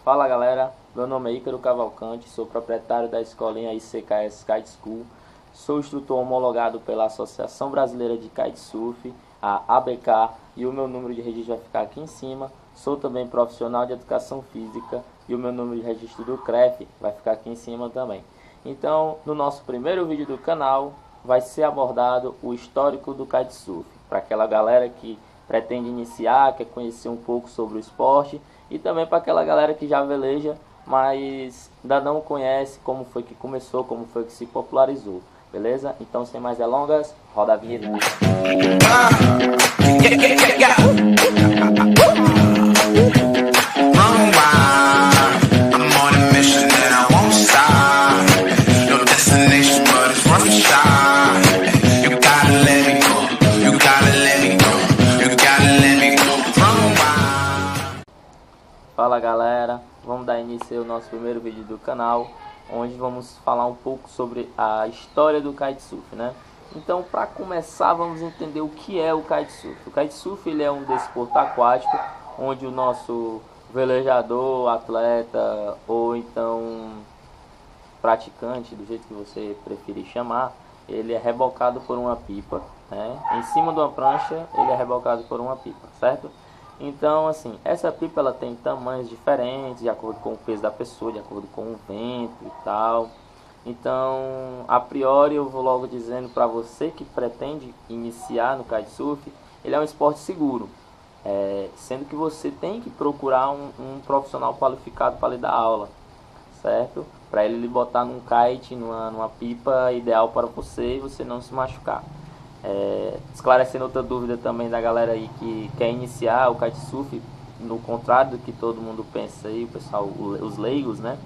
Fala galera, meu nome é Ícaro Cavalcante, sou proprietário da escolinha ICKS Kite School, sou instrutor homologado pela Associação Brasileira de Kitesurf, a ABK, e o meu número de registro vai ficar aqui em cima. Sou também profissional de educação física e o meu número de registro do CREF vai ficar aqui em cima também. Então, no nosso primeiro vídeo do canal, vai ser abordado o histórico do kitesurf, para aquela galera que pretende iniciar, quer conhecer um pouco sobre o esporte, e também para aquela galera que já veleja, mas ainda não conhece como foi que começou, como foi que se popularizou. Beleza? Então, sem mais delongas, roda a vinheta. Fala galera, vamos dar início ao nosso primeiro vídeo do canal, onde vamos falar um pouco sobre a história do kitesurf, né? Então, para começar, vamos entender o que é o kitesurf. O kitesurf ele é um desporto aquático, onde o nosso velejador, atleta ou então praticante, do jeito que você preferir chamar, ele é rebocado por uma pipa, né? Em cima de uma prancha, ele é rebocado por uma pipa, certo? Então, assim, essa pipa ela tem tamanhos diferentes, de acordo com o peso da pessoa, de acordo com o vento e tal. Então, a priori, eu vou logo dizendo para você que pretende iniciar no kitesurf, ele é um esporte seguro. Sendo que você tem que procurar um profissional qualificado para lhe dar aula, certo? Para ele lhe botar num kite, numa pipa ideal para você e você não se machucar. Esclarecendo outra dúvida também da galera aí que quer iniciar o kitesurf, no contrário do que todo mundo pensa aí, o pessoal, os leigos, né?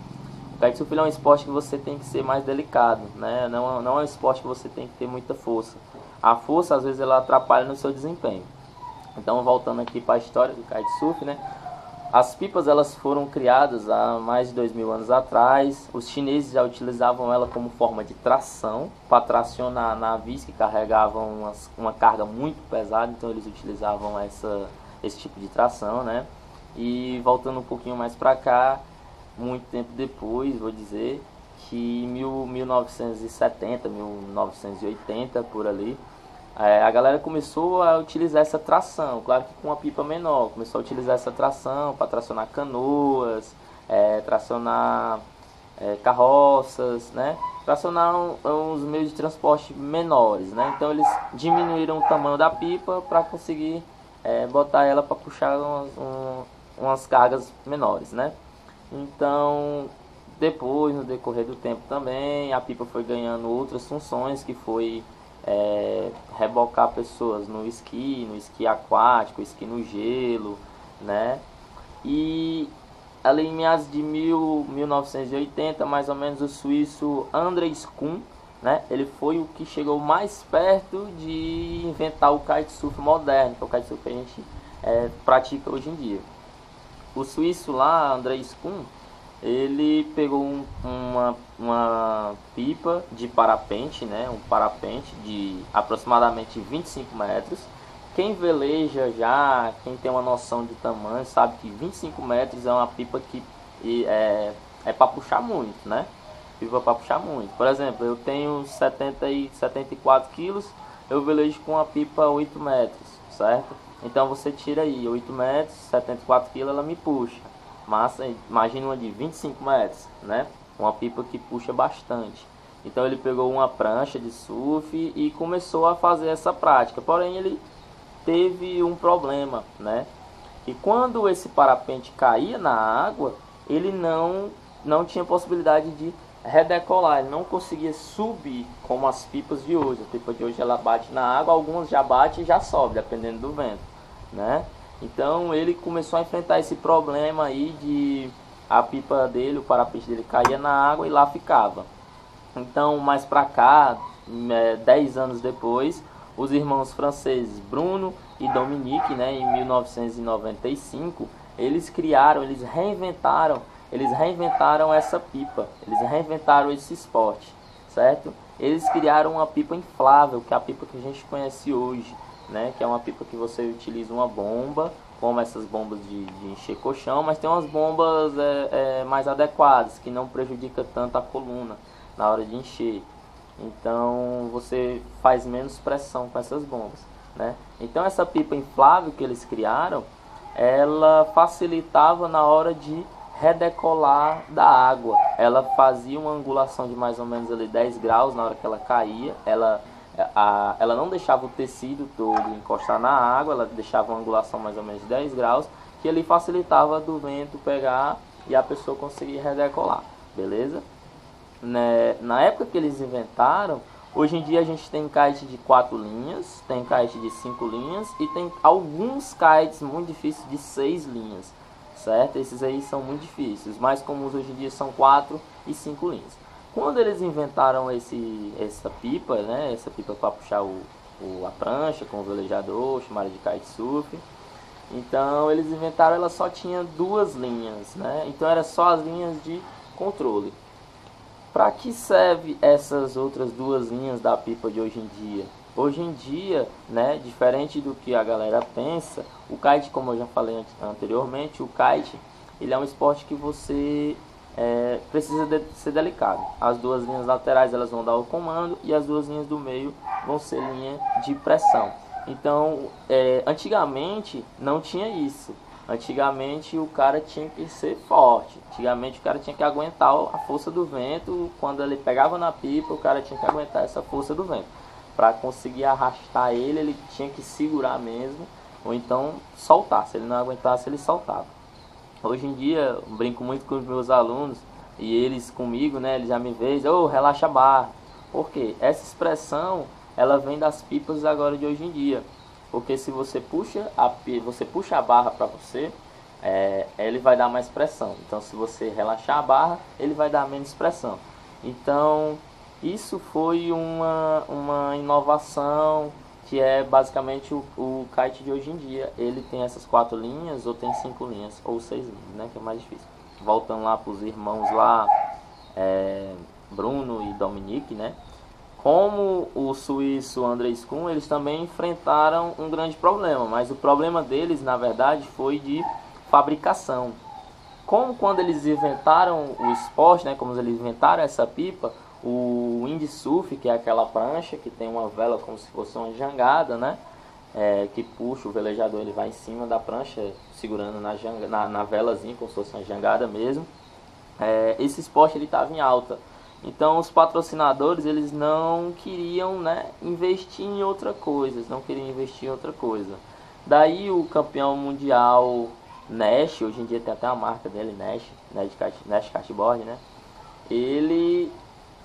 O kitesurf é um esporte que você tem que ser mais delicado, né? Não é um esporte que você tem que ter muita força. A força às vezes ela atrapalha no seu desempenho. Então, voltando aqui para a história do kitesurf, né? As pipas elas foram criadas há mais de 2000 anos atrás. Os chineses já utilizavam ela como forma de tração, para tracionar navios que carregavam uma carga muito pesada, então eles utilizavam esse tipo de tração, né? E voltando um pouquinho mais para cá, muito tempo depois, vou dizer que em 1970, 1980, por ali, a galera começou a utilizar essa tração, claro que com uma pipa menor, começou a utilizar essa tração para tracionar canoas, tracionar carroças, né? Tracionar uns meios de transporte menores, né? Então eles diminuíram o tamanho da pipa para conseguir botar ela para puxar umas cargas menores, né? Então, depois, no decorrer do tempo também, a pipa foi ganhando outras funções, que foi rebocar pessoas no esqui aquático, esqui no gelo, né? E ali em meados de 1980, mais ou menos, o suíço Andres Kuhn, né? Ele foi o que chegou mais perto de inventar o kitesurf moderno, que é o kitesurf que a gente pratica hoje em dia. O suíço lá, Andres Kuhn, ele pegou uma pipa de parapente, né? Um parapente de aproximadamente 25 metros. Quem veleja já, quem tem uma noção de tamanho, sabe que 25 metros é uma pipa que é para puxar muito, né? Pipa para puxar muito. Por exemplo, eu tenho 74 quilos, eu velejo com uma pipa 8 metros, certo? Então você tira aí 8 metros, 74 quilos, ela me puxa. Mas imagina uma de 25 metros, né? Uma pipa que puxa bastante. Então ele pegou uma prancha de surf e começou a fazer essa prática. Porém ele teve um problema, né? E quando esse parapente caía na água, ele não tinha possibilidade de redecolar, ele não conseguia subir como as pipas de hoje. A pipa de hoje ela bate na água, algumas já bate e já sobe, dependendo do vento, né? Então ele começou a enfrentar esse problema aí de a pipa dele, o parapente dele caía na água e lá ficava. Então mais pra cá, 10 anos depois, os irmãos franceses Bruno e Dominique, né, em 1995, eles reinventaram essa pipa, eles reinventaram esse esporte, certo? Eles criaram uma pipa inflável, que é a pipa que a gente conhece hoje, né, que é uma pipa que você utiliza uma bomba como essas bombas de encher colchão, mas tem umas bombas mais adequadas, que não prejudica tanto a coluna na hora de encher. Então você faz menos pressão com essas bombas, né? Então essa pipa inflável que eles criaram, ela facilitava na hora de redecolar da água. Ela fazia uma angulação de mais ou menos ali 10 graus na hora que ela caía. Ela não deixava o tecido todo encostar na água, ela deixava uma angulação mais ou menos de 10 graus, que ali facilitava do vento pegar e a pessoa conseguir redecolar, beleza? Né? Na época que eles inventaram, hoje em dia a gente tem kite de 4 linhas, tem kite de 5 linhas e tem alguns kites muito difíceis de 6 linhas, certo? Esses aí são muito difíceis, os mais comuns hoje em dia são 4 e 5 linhas. Quando eles inventaram essa pipa, né, essa pipa para puxar a prancha com o velejador, chamada de kitesurf, então eles inventaram, ela só tinha 2 linhas, né? Então era só as linhas de controle. Para que serve essas outras 2 linhas da pipa de hoje em dia? Hoje em dia, né, diferente do que a galera pensa, o kite, como eu já falei anteriormente, o kite ele é um esporte que você precisa ser delicado. As 2 linhas laterais elas vão dar o comando e as 2 linhas do meio vão ser linha de pressão. Então, antigamente não tinha isso. Antigamente o cara tinha que ser forte. Antigamente o cara tinha que aguentar a força do vento. Quando ele pegava na pipa, o cara tinha que aguentar essa força do vento. Para conseguir arrastar ele tinha que segurar mesmo, ou então soltar. Se ele não aguentasse, ele soltava. Hoje em dia, eu brinco muito com os meus alunos, e eles comigo, né, eles já me veem, relaxa a barra. Por quê? Essa expressão, ela vem das pipas agora de hoje em dia. Porque se você puxa a barra para você, ele vai dar mais pressão. Então se você relaxar a barra, ele vai dar menos pressão. Então isso foi uma inovação, que é basicamente o kite de hoje em dia. Ele tem essas 4 linhas, ou tem 5 linhas, ou 6 linhas, né, que é mais difícil. Voltando lá para os irmãos lá, Bruno e Dominique, né? Como o suíço André Kuhn, eles também enfrentaram um grande problema, mas o problema deles, na verdade, foi de fabricação. Como quando eles inventaram o esporte, né, como eles inventaram essa pipa, o windsurf, que é aquela prancha que tem uma vela como se fosse uma jangada, né, que puxa o velejador, ele vai em cima da prancha, segurando na velazinha, como se fosse uma jangada mesmo. Esse esporte ele estava em alta. Então os patrocinadores eles não queriam, né, investir em outra coisa, Daí o campeão mundial Nash, hoje em dia tem até a marca dele, Nash Kiteboard, né? Ele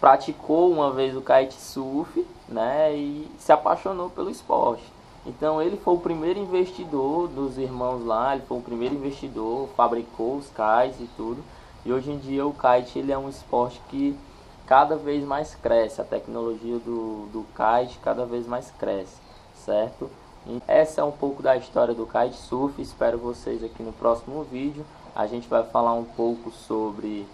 praticou uma vez o kitesurf, né, e se apaixonou pelo esporte. Então ele foi o primeiro investidor dos irmãos lá, ele foi o primeiro investidor, fabricou os kites e tudo. E hoje em dia o kite ele é um esporte que cada vez mais cresce, a tecnologia do kite cada vez mais cresce, certo? E essa é um pouco da história do kitesurf, espero vocês aqui no próximo vídeo. A gente vai falar um pouco sobre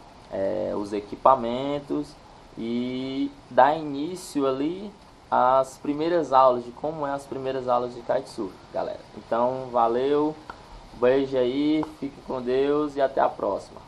os equipamentos e dar início ali às primeiras aulas, de como as primeiras aulas de kitesurf, galera. Então, valeu, beijo aí, fique com Deus e até a próxima.